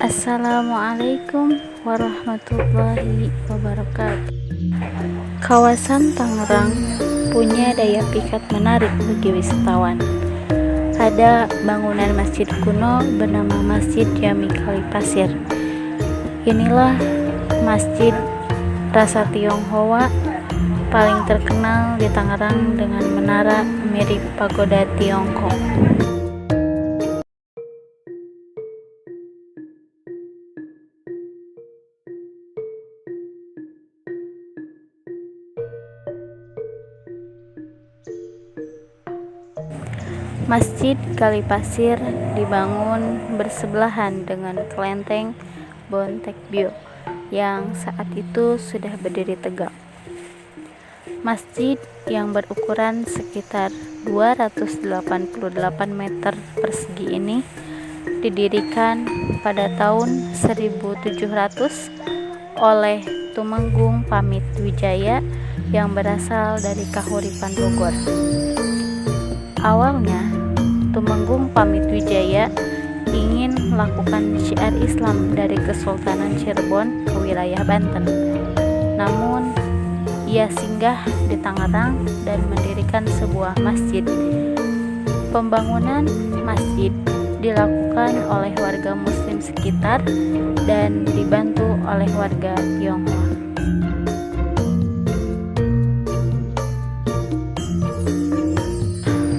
Assalamualaikum warahmatullahi wabarakatuh. Kawasan Tangerang punya daya pikat menarik bagi wisatawan. Ada bangunan masjid kuno bernama Masjid Jami Kalipasir. Inilah masjid rasa Tionghoa paling terkenal di Tangerang dengan menara mirip pagoda Tiongkok. Masjid Kalipasir dibangun bersebelahan dengan kelenteng Bontekbyo yang saat itu sudah berdiri tegak. Masjid yang berukuran sekitar 288 meter persegi ini didirikan pada tahun 1700 oleh Tumenggung Pamitwijaya yang berasal dari Kahuripan Bogor. Awalnya, Tumenggung Pamitwijaya ingin melakukan syiar Islam dari Kesultanan Cirebon ke wilayah Banten. Namun, ia singgah di Tangerang dan mendirikan sebuah masjid. Pembangunan masjid dilakukan oleh warga Muslim sekitar dan dibantu oleh warga Tionghoa.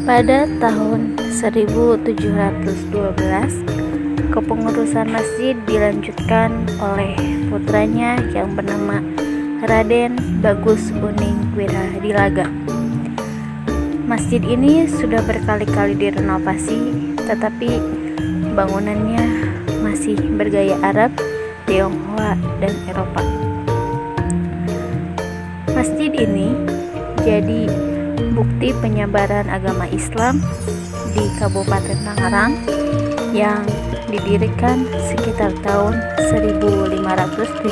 Pada tahun 1712, kepengurusan masjid dilanjutkan oleh putranya yang bernama Raden Bagus Uning Wiradilaga. Masjid ini sudah berkali-kali direnovasi, tetapi bangunannya masih bergaya Arab, Tionghoa, dan Eropa. Masjid ini jadi bukti penyebaran agama Islam di Kabupaten Tangerang yang didirikan sekitar tahun 1576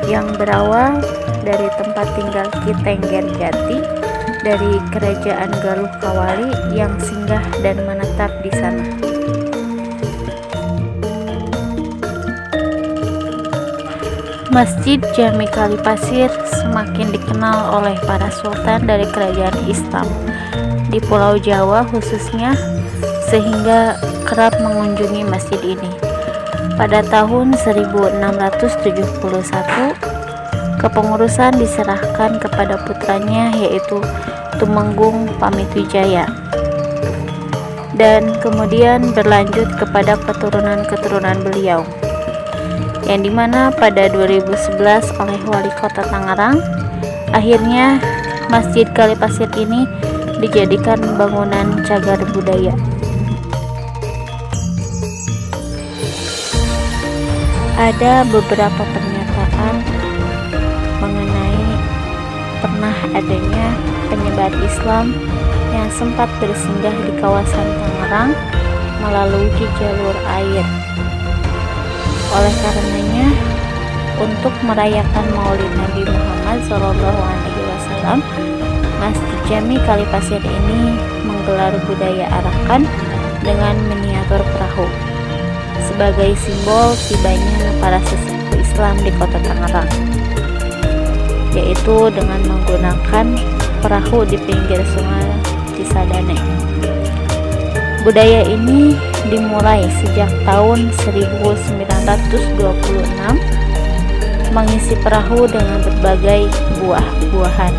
yang berawal dari tempat tinggal Ki Tengger Jati dari Kerajaan Galuh Kawali yang singgah dan menetap di sana. Masjid Jami Kalipasir semakin dikenal oleh para sultan dari kerajaan Islam di Pulau Jawa khususnya, sehingga kerap mengunjungi masjid ini. Pada tahun 1671, kepengurusan diserahkan kepada putranya yaitu Tumenggung Pamitwijaya, dan kemudian berlanjut kepada keturunan-keturunan beliau, yang dimana pada 2011 oleh Wali Kota Tangerang, akhirnya Masjid Kalipasir ini dijadikan bangunan cagar budaya. Ada beberapa pernyataan mengenai pernah adanya penyebar Islam yang sempat bersinggah di kawasan Tangerang melalui jalur air. Oleh karenanya, untuk merayakan Maulid Nabi Muhammad SAW, Masjid Jami Kalipasir ini menggelar budaya arakan dengan miniatur perahu sebagai simbol tibanya para sesepuh Islam di kota Tangerang, yaitu dengan menggunakan perahu di pinggir sungai Cisadane. Budaya ini dimulai sejak tahun 1926, mengisi perahu dengan berbagai buah-buahan.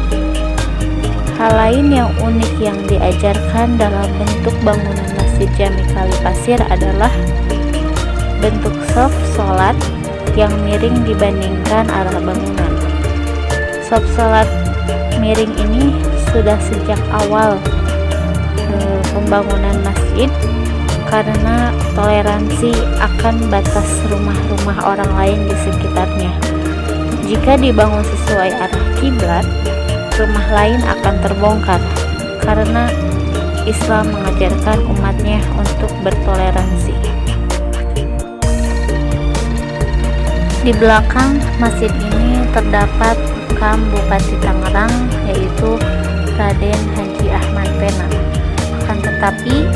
Hal lain yang unik yang diajarkan dalam bentuk bangunan Masjid Jami Kalipasir adalah bentuk shaf sholat yang miring dibandingkan arah bangunan. Shaf sholat miring ini sudah sejak awal pembangunan masjid karena toleransi akan batas rumah-rumah orang lain di sekitarnya. Jika dibangun sesuai arah kiblat, rumah lain akan terbongkar karena Islam mengajarkan umatnya untuk bertoleransi. Di belakang masjid ini terdapat makam Bupati Tangerang yaitu Raden Haji Ahmad Pena. Akan tetapi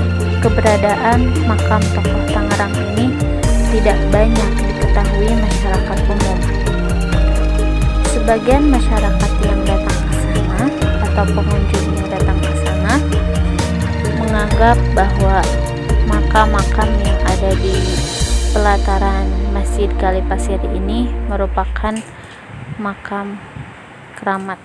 keberadaan makam tokoh Tangerang ini tidak banyak diketahui masyarakat umum. Sebagian masyarakat yang datang ke sana atau pengunjung yang datang ke sana menganggap bahwa makam-makam yang ada di pelataran Masjid Kalipasir ini merupakan makam keramat.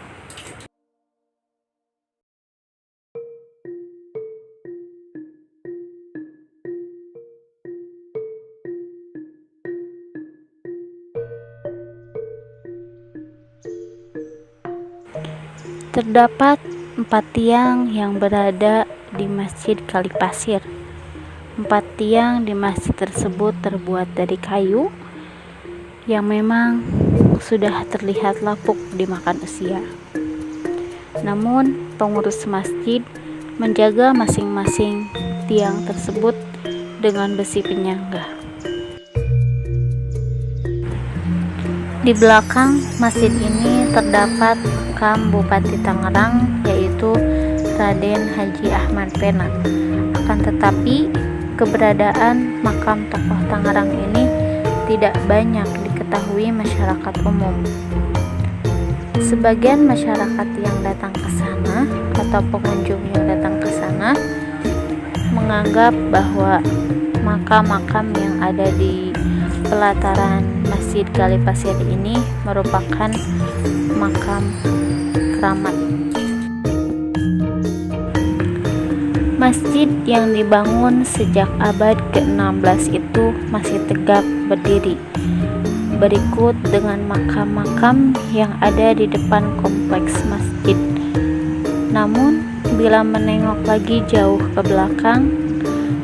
Terdapat 4 tiang yang berada di Masjid Kalipasir. 4 tiang di masjid tersebut terbuat dari kayu yang memang sudah terlihat lapuk dimakan usia. Namun pengurus masjid menjaga masing-masing tiang tersebut dengan besi penyangga. Di belakang masjid ini terdapat makam Bupati Tangerang, yaitu Raden Haji Ahmad Pena. Akan tetapi keberadaan makam tokoh Tangerang ini tidak banyak diketahui masyarakat umum. Sebagian masyarakat yang datang ke sana atau pengunjung yang datang ke sana menganggap bahwa makam-makam yang ada di pelataran Masjid Kalipasir ini merupakan makam keramat. Masjid yang dibangun sejak abad ke-16 itu masih tegak berdiri. Berikut dengan makam-makam yang ada di depan kompleks masjid. Namun, bila menengok lagi jauh ke belakang,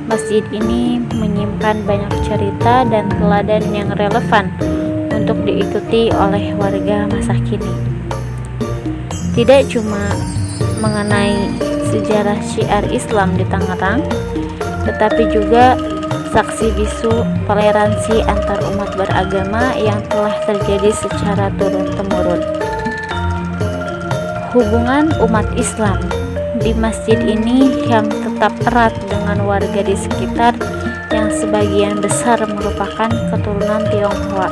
masjid ini menyimpan banyak cerita dan teladan yang relevan untuk diikuti oleh warga masa kini. Tidak cuma mengenai sejarah syiar Islam di Tangerang, tetapi juga saksi bisu toleransi antar umat beragama yang telah terjadi secara turun-temurun. Hubungan umat Islam di masjid ini yang tetap erat dengan warga di sekitar yang sebagian besar merupakan keturunan Tionghoa.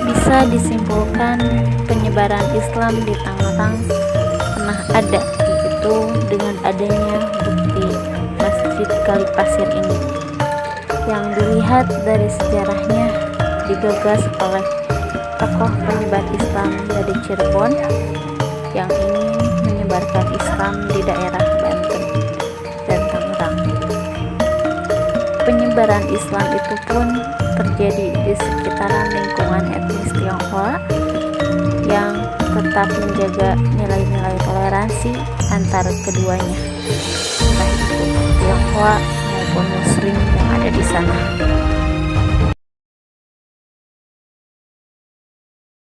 Bisa disimpulkan penyebaran Islam di Tangerang pernah ada, yaitu dengan adanya bukti Masjid Kalipasir ini yang dilihat dari sejarahnya digagas oleh tokoh penyebar Islam dari Cirebon yang ingin menyebarkan Islam di daerah Banten dan Tangerang. Penyebaran Islam itu pun terjadi di sekitaran lingkungan etnis Tionghoa yang tetap menjaga nilai-nilai toleransi antar keduanya, entah itu Tionghoa maupun Muslim yang ada di sana.